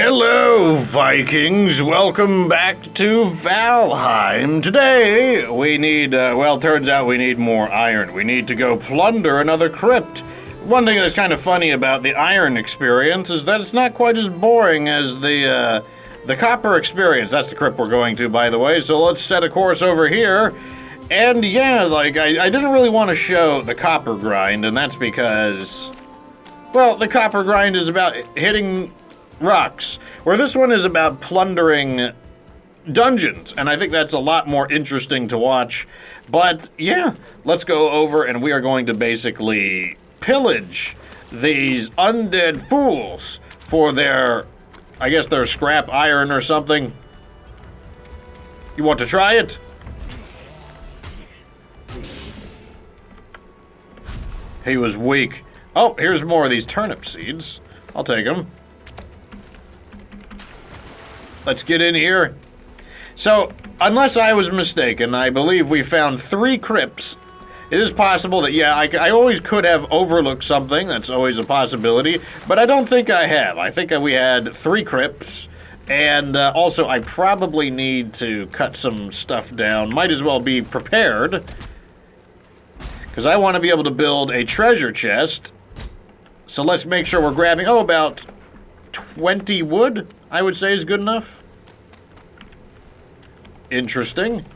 Hello, Vikings. Welcome back to Valheim. Today, we need, turns out we need more iron. We need to go plunder another crypt. One thing that's kind of funny about the iron experience is that it's not quite as boring as the copper experience. That's the crypt we're going to, by the way, so let's set a course over here. And yeah, I didn't really want to show the copper grind, and that's because, well, the copper grind is about hitting rocks, where this one is about plundering dungeons, and I think that's a lot more interesting to watch. But yeah, let's go over and we are going to basically pillage these undead fools for their, I guess their scrap iron or something. You want to try it? He was weak. Oh, here's more of these turnip seeds. I'll take them. Let's get in here. So, unless I was mistaken, I believe we found 3 crypts. It is possible that, yeah, I always could have overlooked something. That's always a possibility. But I don't think I have. I think we had 3 crypts. And also, I probably need to cut some stuff down. Might as well be prepared, because I want to be able to build a treasure chest. So let's make sure we're grabbing, about 20 wood, I would say is good enough. Interesting.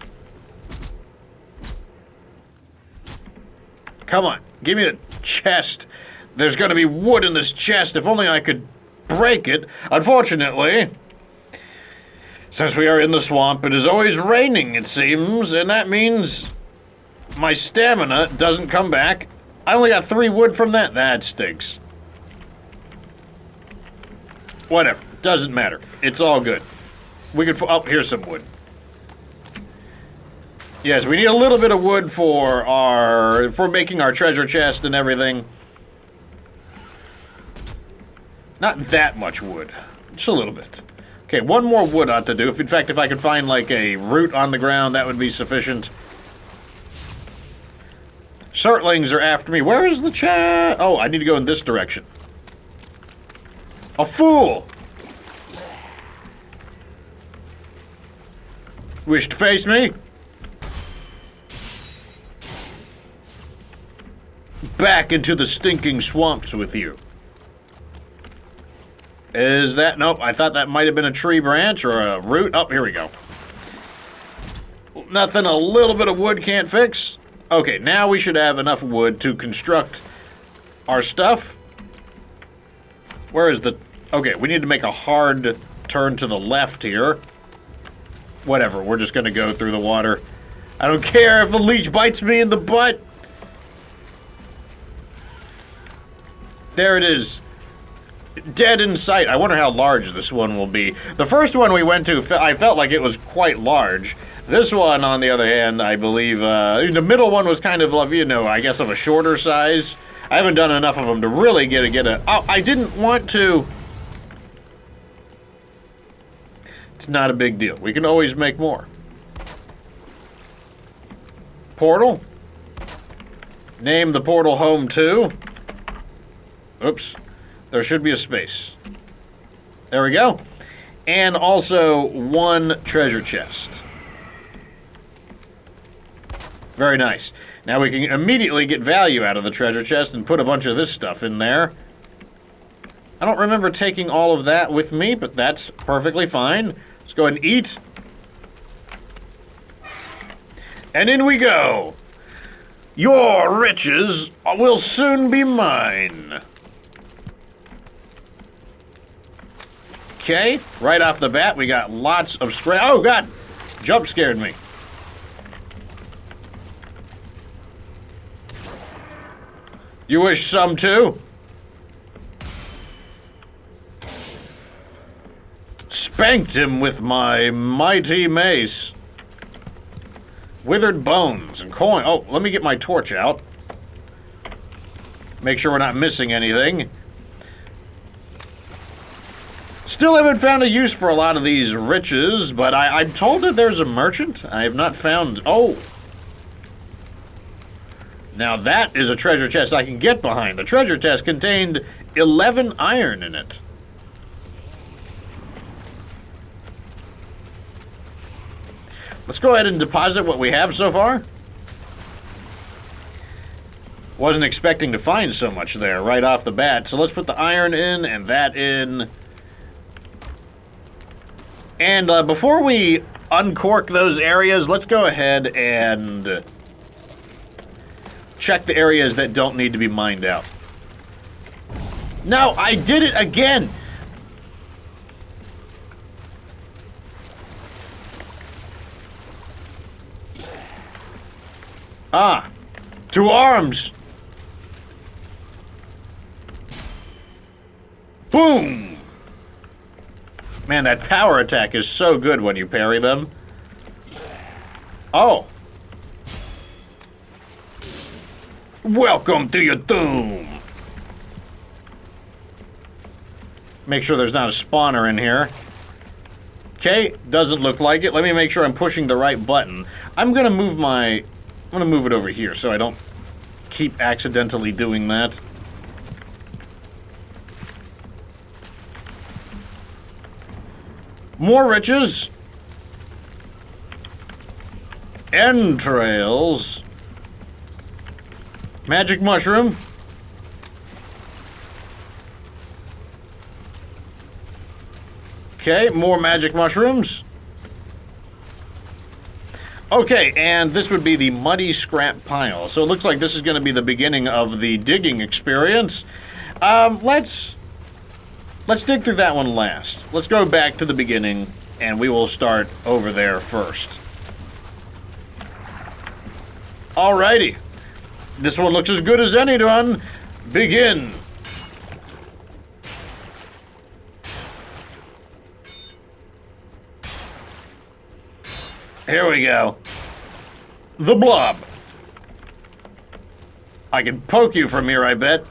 Come on, give me the chest. There's gonna be wood in this chest. If only I could break it. Unfortunately, since we are in the swamp, it is always raining, it seems, and that means my stamina doesn't come back. I only got 3 wood from that. That stinks. Whatever, doesn't matter. It's all good. We could, here's some wood. Yes, we need a little bit of wood for making our treasure chest and everything. Not that much wood, just a little bit. Okay, 1 more wood ought to do. In fact, if I could find like a root on the ground, that would be sufficient. Surtlings are after me. Where is the chest? Oh, I need to go in this direction. A fool! Wish to face me? Back into the stinking swamps with you. Is that? Nope, I thought that might have been a tree branch or a root. Oh, here we go. Nothing a little bit of wood can't fix. Okay, now we should have enough wood to construct our stuff. Where is the... Okay, we need to make a hard turn to the left here. Whatever, we're just gonna go through the water. I don't care if a leech bites me in the butt. There it is. Dead in sight. I wonder how large this one will be. The first one we went to, I felt like it was quite large. This one, on the other hand, I believe, the middle one was kind of, I guess of a shorter size. I haven't done enough of them to really get a... Oh, I didn't want to... It's not a big deal. We can always make more. Portal. Name the portal home to. Oops. There should be a space. There we go. And also 1 treasure chest. Very nice. Now we can immediately get value out of the treasure chest and put a bunch of this stuff in there. I don't remember taking all of that with me, but that's perfectly fine. Let's go ahead and eat. And in we go. Your riches will soon be mine. Okay, right off the bat, we got lots of scrap. Oh, God! Jump scared me. You wish some too? Spanked him with my mighty mace. Withered bones and coin. Oh, let me get my torch out. Make sure we're not missing anything. Still haven't found a use for a lot of these riches, but I'm told that there's a merchant. I have not found... Oh. Now that is a treasure chest I can get behind. The treasure chest contained 11 iron in it. Let's go ahead and deposit what we have so far. Wasn't expecting to find so much there right off the bat. So let's put the iron in and that in. And before we uncork those areas, let's go ahead and check the areas that don't need to be mined out. No, I did it again! Ah, 2 arms! Boom! Man, that power attack is so good when you parry them. Oh. Welcome to your doom! Make sure there's not a spawner in here. Okay, doesn't look like it. Let me make sure I'm pushing the right button. I'm gonna move it over here so I don't keep accidentally doing that. More riches. Entrails. Magic mushroom. Okay, more magic mushrooms. Okay, and this would be the muddy scrap pile. So it looks like this is going to be the beginning of the digging experience. Let's dig through that one last. Let's go back to the beginning, and we will start over there first. Alrighty. This one looks as good as any one. Begin. Here we go. The blob. I can poke you from here, I bet.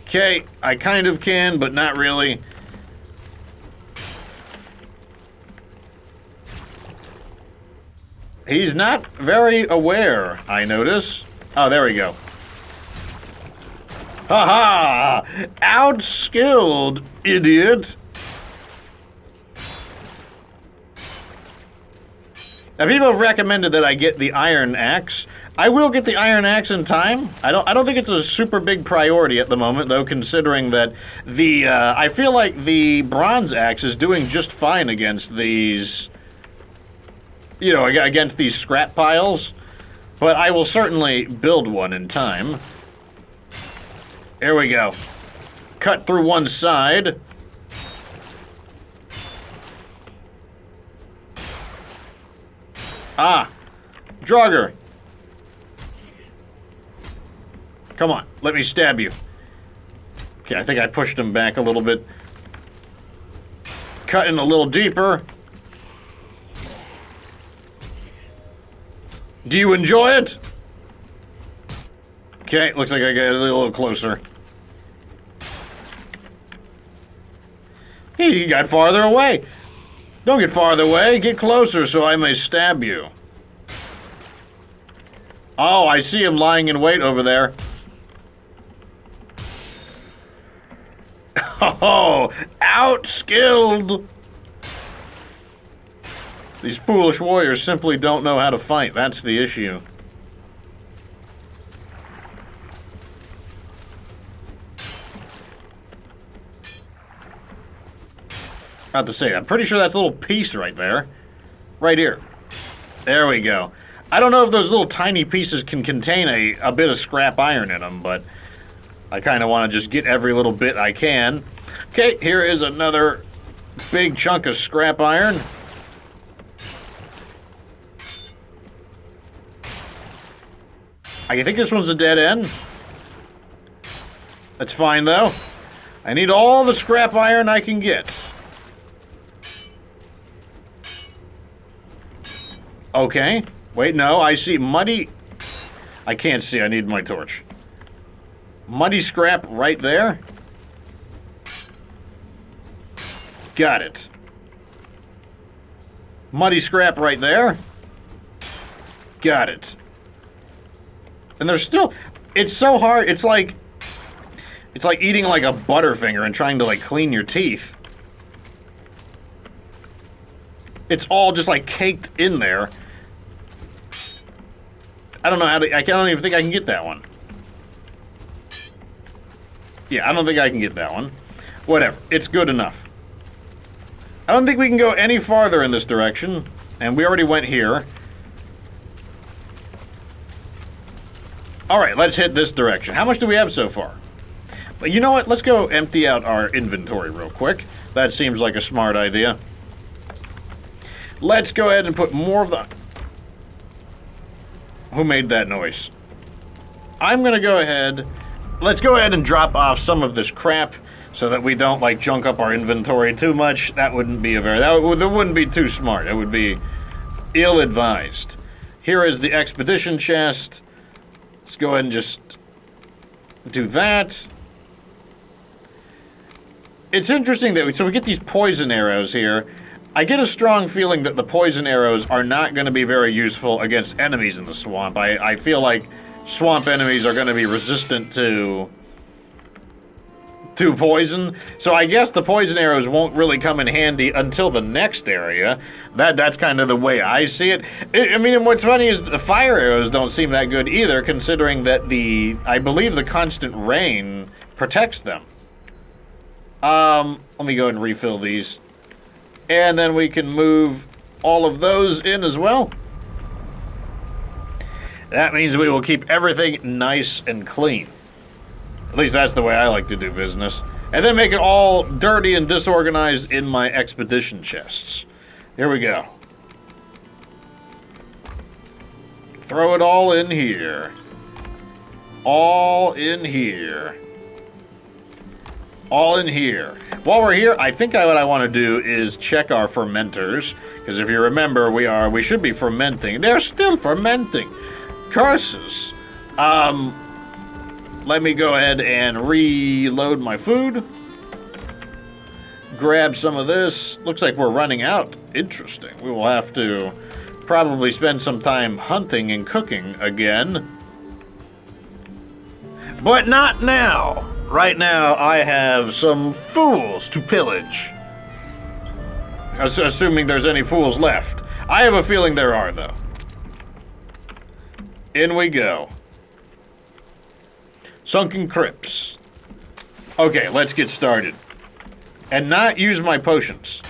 Okay, I kind of can, but not really. He's not very aware, I notice. Oh, there we go. Ha-ha! Outskilled, idiot! Now, people have recommended that I get the iron axe. I will get the iron axe in time. I don't think it's a super big priority at the moment, though, considering that the I feel like the bronze axe is doing just fine against these, you know, against these scrap piles. But I will certainly build one in time. Here we go. Cut through one side. Ah, Draugr. Come on, let me stab you. Okay, I think I pushed him back a little bit. Cutting a little deeper. Do you enjoy it? Okay, looks like I got a little closer. He got farther away. Don't get farther away, get closer so I may stab you. Oh, I see him lying in wait over there. Oh, outskilled! These foolish warriors simply don't know how to fight, that's the issue. About to say, I'm pretty sure that's a little piece right there. Right here. There we go. I don't know if those little tiny pieces can contain a bit of scrap iron in them, but I kind of want to just get every little bit I can. Okay, here is another big chunk of scrap iron. I think this one's a dead end. That's fine, though. I need all the scrap iron I can get. Okay. Wait, no, I see muddy... I can't see, I need my torch. Muddy scrap right there. Got it. Muddy scrap right there. Got it. And there's still... It's so hard, it's like eating like a Butterfinger and trying to like clean your teeth. it's all just like caked in there. I don't know how to, I don't even think I can get that one. Yeah, I don't think I can get that one. Whatever, it's good enough. I don't think we can go any farther in this direction, and we already went here. Alright, let's hit this direction. How much do we have so far? But you know what? Let's go empty out our inventory real quick. That seems like a smart idea. Let's go ahead and put more of the... Who made that noise? I'm gonna go ahead... Let's go ahead and drop off some of this crap so that we don't, like, junk up our inventory too much. That wouldn't be a very... That wouldn't be too smart. It would be ill-advised. Here is the expedition chest. Let's go ahead and just do that. It's interesting that so we get these poison arrows here. I get a strong feeling that the poison arrows are not going to be very useful against enemies in the swamp. I feel like swamp enemies are going to be resistant to poison. So I guess the poison arrows won't really come in handy until the next area. That's kind of the way I see it. I mean, and what's funny is the fire arrows don't seem that good either, considering that I believe the constant rain protects them. Let me go ahead and refill these. And then we can move all of those in as well. That means we will keep everything nice and clean. At least that's the way I like to do business. And then make it all dirty and disorganized in my expedition chests. Here we go. Throw it all in here. All in here. All in here. While we're here, I think what I want to do is check our fermenters. Because if you remember, we should be fermenting. They're still fermenting. Curses. Let me go ahead and reload my food. Grab some of this. Looks like we're running out. Interesting. We will have to probably spend some time hunting and cooking again. But not now. Right now, I have some fools to pillage. Assuming there's any fools left. I have a feeling there are, though. In we go. Sunken crypts. Okay, let's get started. And not use my potions.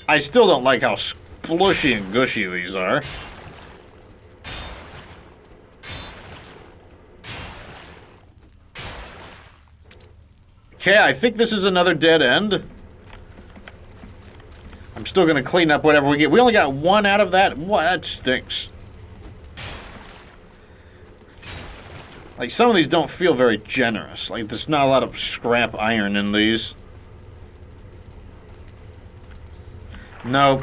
I still don't like how splushy and gushy these are. Okay, I think this is another dead end. I'm still gonna clean up whatever we get. We only got one out of that? What? That stinks. Like, some of these don't feel very generous. Like, there's not a lot of scrap iron in these. Nope.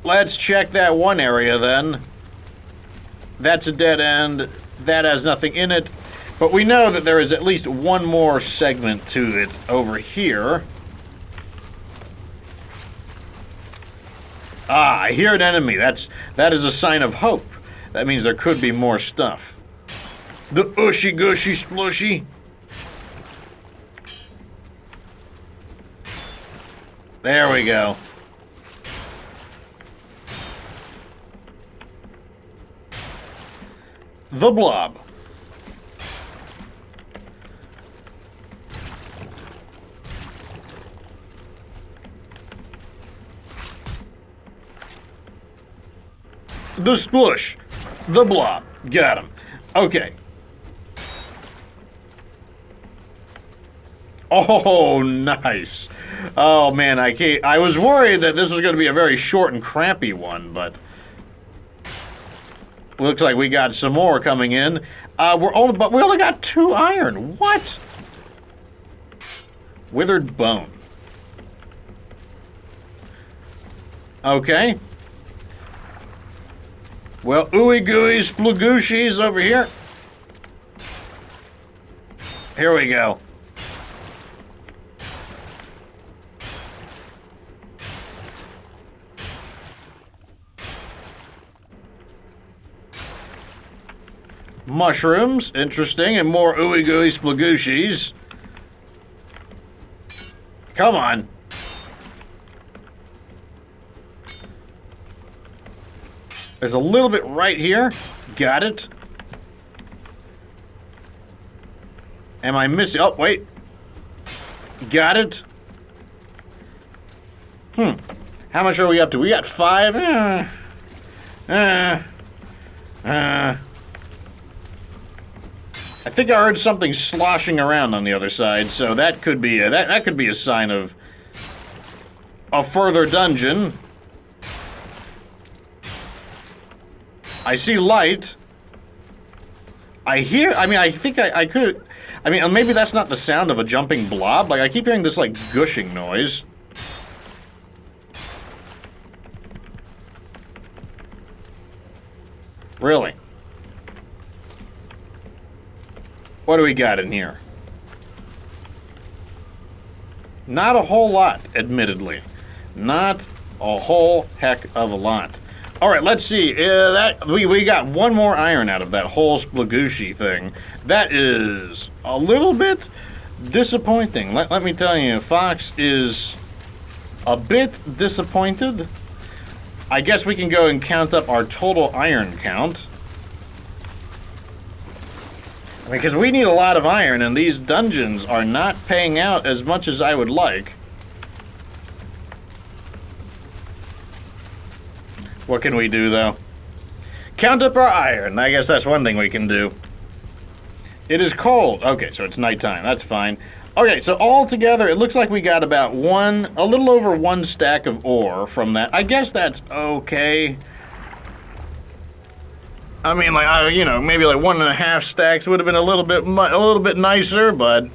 Let's check that one area, then. That's a dead end. That has nothing in it. But we know that there is at least one more segment to it over here. Ah, I hear an enemy. That is a sign of hope. That means there could be more stuff. The ushy gushy splushy. There we go. The blob. The splush. The blob. Got him. Okay. Oh, nice. Oh, man, I was worried that this was going to be a very short and crampy one, but looks like we got some more coming in. But we only got 2 iron. What? Withered bone. Okay. Well, ooey gooey splugooshies over here. Here we go. Mushrooms, interesting, and more ooey gooey splagoochies. Come on. There's a little bit right here. Got it. Am I missing? Oh, wait. Got it. How much are we up to? We got 5. I think I heard something sloshing around on the other side, so that could be that could be a sign of a further dungeon. I see light. I hear. I mean, I think I could. I mean, maybe that's not the sound of a jumping blob. Like I keep hearing this like gushing noise. Really? What do we got in here? Not a whole lot, admittedly. Not a whole heck of a lot. All right, let's see. We got one more iron out of that whole splagooshi thing. That is a little bit disappointing. Let me tell you, Fox is a bit disappointed. I guess we can go and count up our total iron count. I mean, because we need a lot of iron, and these dungeons are not paying out as much as I would like. What can we do, though? Count up our iron. I guess that's one thing we can do. It is cold. Okay, so it's nighttime. That's fine. Okay, so all together, it looks like we got about a little over 1 stack of ore from that. I guess that's okay. I mean, like, you know, maybe like 1.5 stacks would have been a little bit nicer, but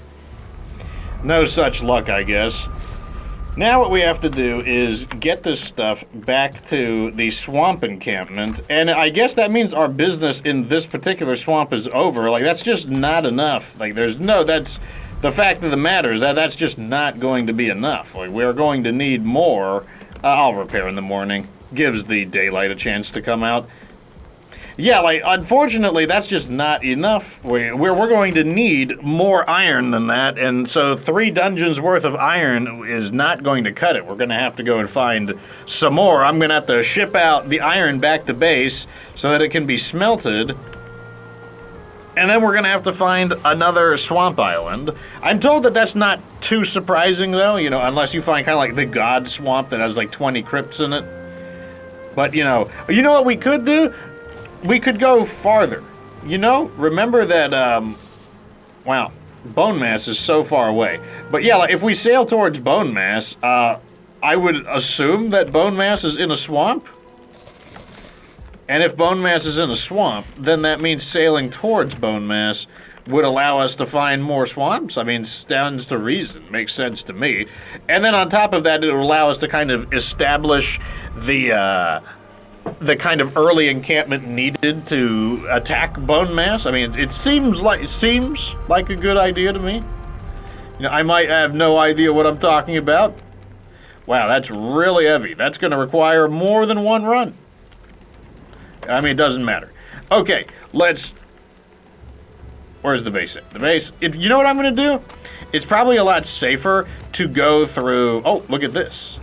no such luck, I guess. Now what we have to do is get this stuff back to the swamp encampment, and I guess that means our business in this particular swamp is over. Like, that's just not enough. Like, that's the fact of the matter is that that's just not going to be enough. Like, we're going to need more. I'll repair in the morning. Gives the daylight a chance to come out. Yeah, like, unfortunately, that's just not enough. We're going to need more iron than that, and so 3 dungeons worth of iron is not going to cut it. We're going to have to go and find some more. I'm going to have to ship out the iron back to base so that it can be smelted, and then we're going to have to find another swamp island. I'm told that that's not too surprising, though, you know, unless you find kind of like the God Swamp that has like 20 crypts in it. But, you know what we could do? We could go farther. You know, remember that, wow, Bone Mass is so far away. But yeah, like, if we sail towards Bone Mass, I would assume that Bone Mass is in a swamp. And if Bone Mass is in a swamp, then that means sailing towards Bone Mass would allow us to find more swamps. I mean, stands to reason. Makes sense to me. And then on top of that, it would allow us to kind of establish the kind of early encampment needed to attack Bone Mass. I mean, it seems like a good idea to me. You know, I might have no idea what I'm talking about. Wow, that's really heavy. That's going to require more than 1 run. I mean, it doesn't matter. Okay, where's the base at? The base, you know what I'm going to do? It's probably a lot safer to go through, oh, look at this.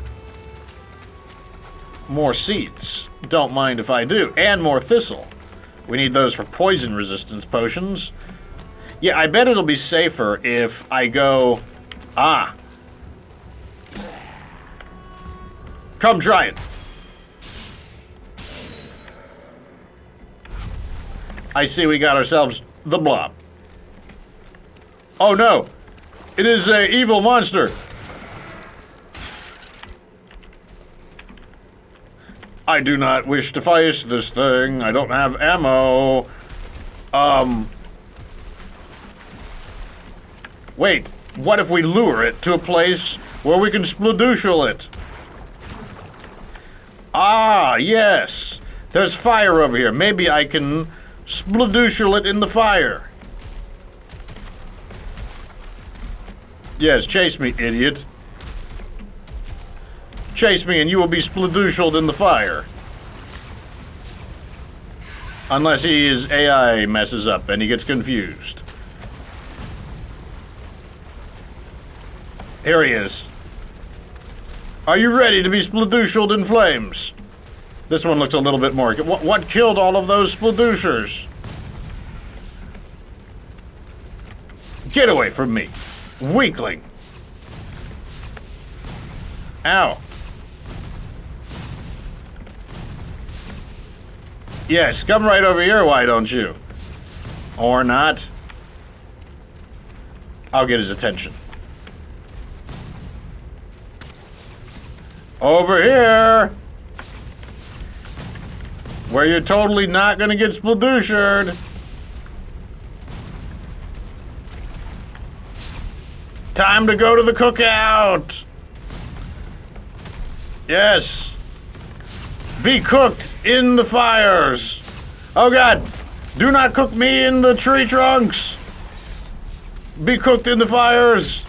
More seeds. Don't mind if I do. And more thistle. We need those for poison resistance potions. Yeah, I bet it'll be safer if I go... Come try it. I see we got ourselves the blob. Oh no! It is an evil monster! I do not wish to face this thing. I don't have ammo. Wait, what if we lure it to a place where we can spladoodle it? Ah, yes. There's fire over here. Maybe I can spladoodle it in the fire. Yes, chase me, idiot. Chase me and you will be spladoodled in the fire. Unless his AI messes up and he gets confused. Here he is. Are you ready to be spladooshled in flames? This one looks a little bit more... What killed all of those spladooshers? Get away from me, weakling. Ow. Yes, come right over here, why don't you? Or not. I'll get his attention. Over here! Where you're totally not gonna get spladooshered. Time to go to the cookout! Yes! Be cooked in the fires! Oh god! Do not cook me in the tree trunks! Be cooked in the fires!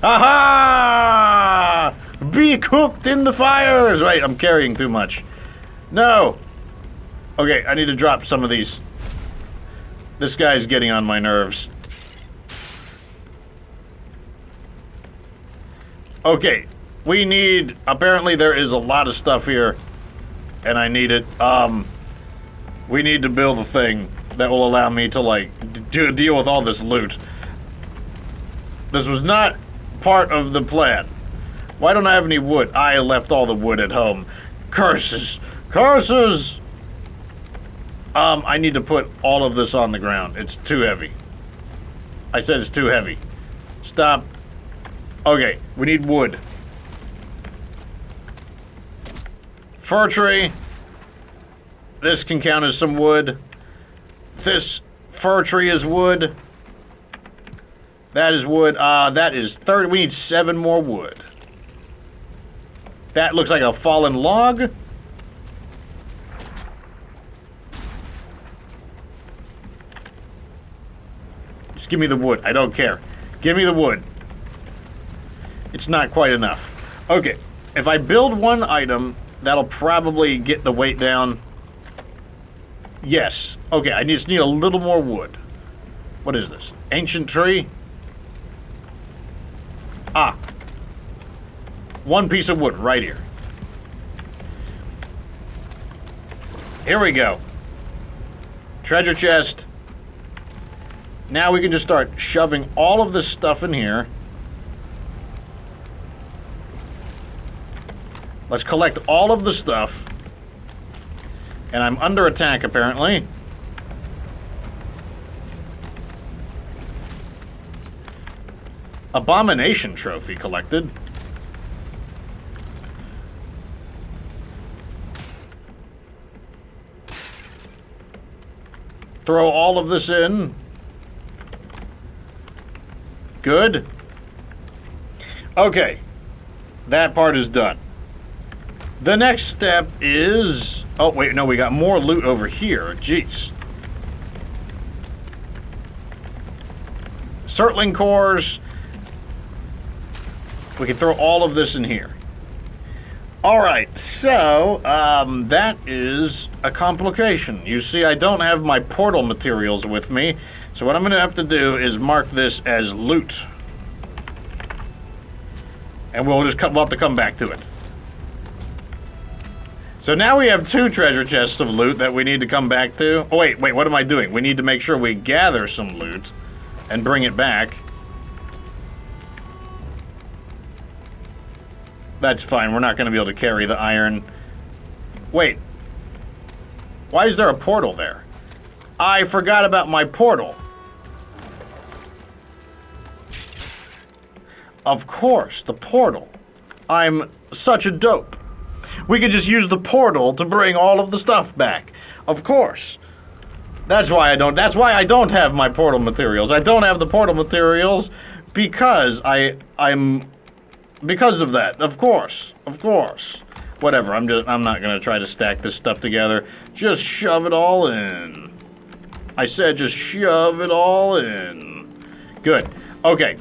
Aha! Be cooked in the fires! Wait, I'm carrying too much. No! Okay, I need to drop some of these. This guy's getting on my nerves. Okay, we need... Apparently there is a lot of stuff here, and I need it. We need to build a thing that will allow me to, like, deal with all this loot. This was not part of the plan. Why don't I have any wood? I left all the wood at home. Curses! Curses! I need to put all of this on the ground. It's too heavy. I said it's too heavy. Stop. Okay, we need wood. Fir tree. This can count as some wood. This fir tree is wood. That is wood. That is 30. We need 7 more wood. That looks like a fallen log. Just give me the wood. I don't care. Give me the wood. It's not quite enough. Okay, if I build one item, that'll probably get the weight down. Yes. Okay, I just need a little more wood. What is this? Ancient tree? Ah. One piece of wood right here. Here we go. Treasure chest. Now we can just start shoving all of this stuff in here. Let's collect all of the stuff. And I'm under attack, apparently. Abomination trophy collected. Throw all of this in. Good. Okay. That part is done. The next step is... Oh, wait, no, we got more loot over here. Jeez. Circling cores. We can throw all of this in here. Alright, so, that is a complication. You see, I don't have my portal materials with me, so what I'm going to have to do is mark this as loot. And we'll have to come back to it. So now we have 2 treasure chests of loot that we need to come back to. Oh, wait, what am I doing? We need to make sure we gather some loot and bring it back. That's fine, we're not going to be able to carry the iron. Wait. Why is there a portal there? I forgot about my portal. Of course, the portal. I'm such a dope. We could just use the portal to bring all of the stuff back. Of course. That's why I don't have my portal materials. I don't have the portal materials because because of that. Of course. Of course. Whatever. I'm not going to try to stack this stuff together. Just shove it all in. I said just shove it all in. Good. Okay.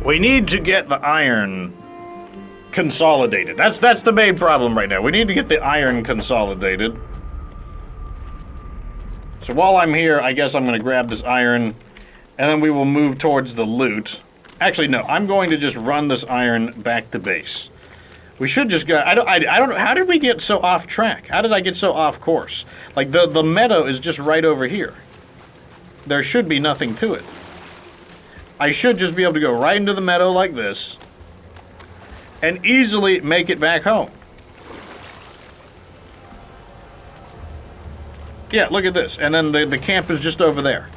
We need to get the iron consolidated. That's the main problem right now. We need to get the iron consolidated. So while I'm here, I guess I'm going to grab this iron, and then we will move towards the loot. Actually, no, I'm going to just run this iron back to base. We should just go... I don't know. How did we get so off track? How did I get so off course? Like, the meadow is just right over here. There should be nothing to it. I should just be able to go right into the meadow like this and easily make it back home. Yeah, look at this. And then the camp is just over there.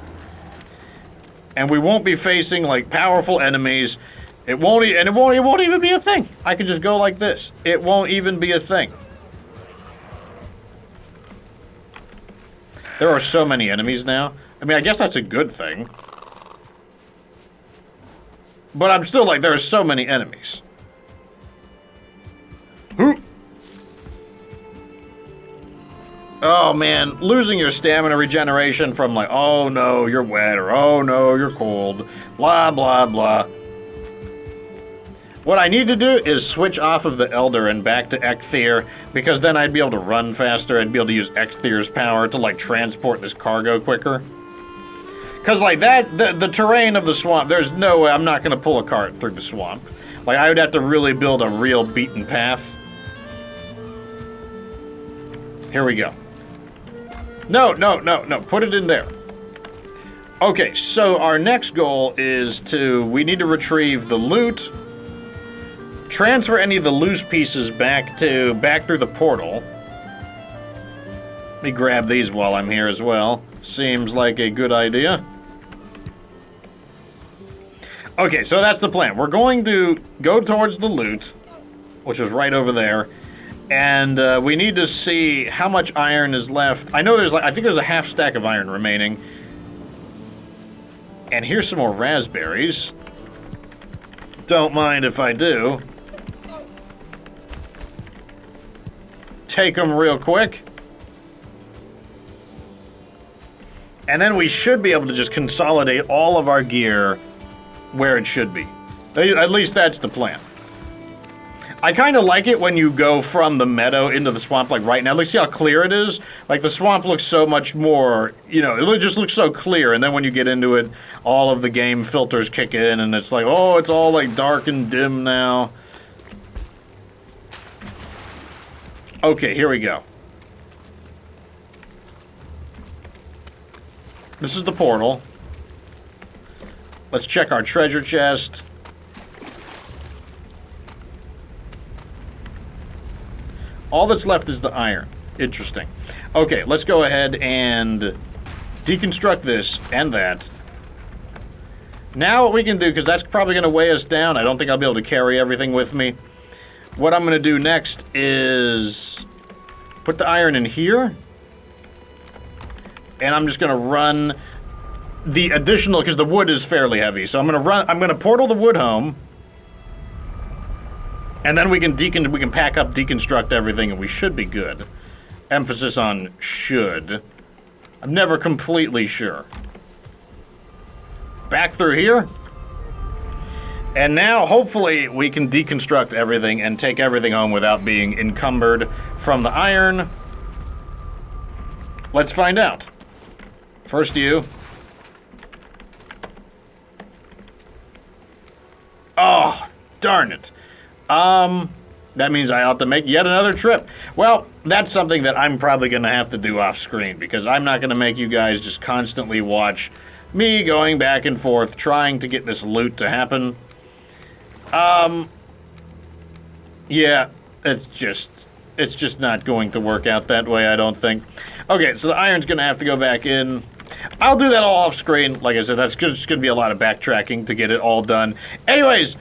And we won't be facing, like, powerful enemies. It won't even be a thing. I can just go like this. It won't even be a thing. There are so many enemies now. I mean, I guess that's a good thing. But I'm still like, there are so many enemies. Who? Oh man, losing your stamina regeneration from like, oh no, you're wet, or oh no, you're cold, blah, blah, blah. What I need to do is switch off of the Elder and back to Ecthyr, because then I'd be able to run faster, I'd be able to use Ecthyr's power to like transport this cargo quicker. Because like that, the terrain of the swamp, there's no way I'm not going to pull a cart through the swamp. Like I would have to really build a real beaten path. Here we go. No, no, no, no. Put it in there. Okay, so our next goal is we need to retrieve the loot, transfer any of the loose pieces back through the portal. Let me grab these while I'm here as well. Seems like a good idea. Okay, so that's the plan. We're going to go towards the loot, which is right over there. And we need to see how much iron is left. I know I think there's a half stack of iron remaining. And here's some more raspberries. Don't mind if I do. Take them real quick. And then we should be able to just consolidate all of our gear where it should be. At least that's the plan. I kind of like it when you go from the meadow into the swamp, like right now. Like, see how clear it is? Like, the swamp looks so much more, you know, it just looks so clear. And then when you get into it, all of the game filters kick in, and it's like, oh, it's all, like, dark and dim now. Okay, here we go. This is the portal. Let's check our treasure chest. All that's left is the iron. Interesting. Okay, let's go ahead and deconstruct this and that. Now what we can do, because that's probably going to weigh us down. I don't think I'll be able to carry everything with me. What I'm going to do next is put the iron in here. And I'm just going to run the additional, because the wood is fairly heavy. So I'm going to portal the wood home. And then we can pack up, deconstruct everything, and we should be good. Emphasis on should. I'm never completely sure. Back through here. And now, hopefully, we can deconstruct everything and take everything home without being encumbered from the iron. Let's find out. First you. Oh, darn it. That means I ought to make yet another trip. Well, that's something that I'm probably going to have to do off screen, because I'm not going to make you guys just constantly watch me going back and forth trying to get this loot to happen. Yeah, it's just not going to work out that way, I don't think. Okay, so the iron's going to have to go back in. I'll do that all off screen. Like I said, that's just going to be a lot of backtracking to get it all done. Anyways,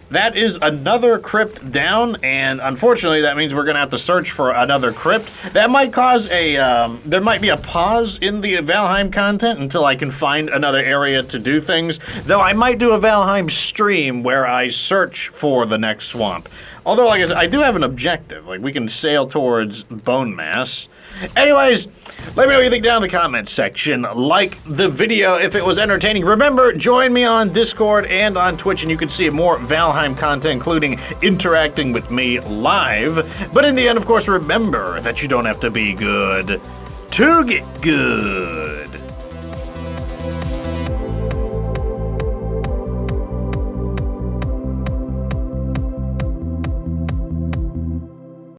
that is another crypt down, and unfortunately that means we're going to have to search for another crypt. That might cause there might be a pause in the Valheim content until I can find another area to do things. Though I might do a Valheim stream where I search for the next swamp. Although, like I said, I do have an objective. Like, we can sail towards bone mass. Anyways, let me know what you think down in the comments section. Like the video if it was entertaining. Remember, join me on Discord and on Twitch, and you can see more Valheim content, including interacting with me live. But in the end, of course, remember that you don't have to be good to get good.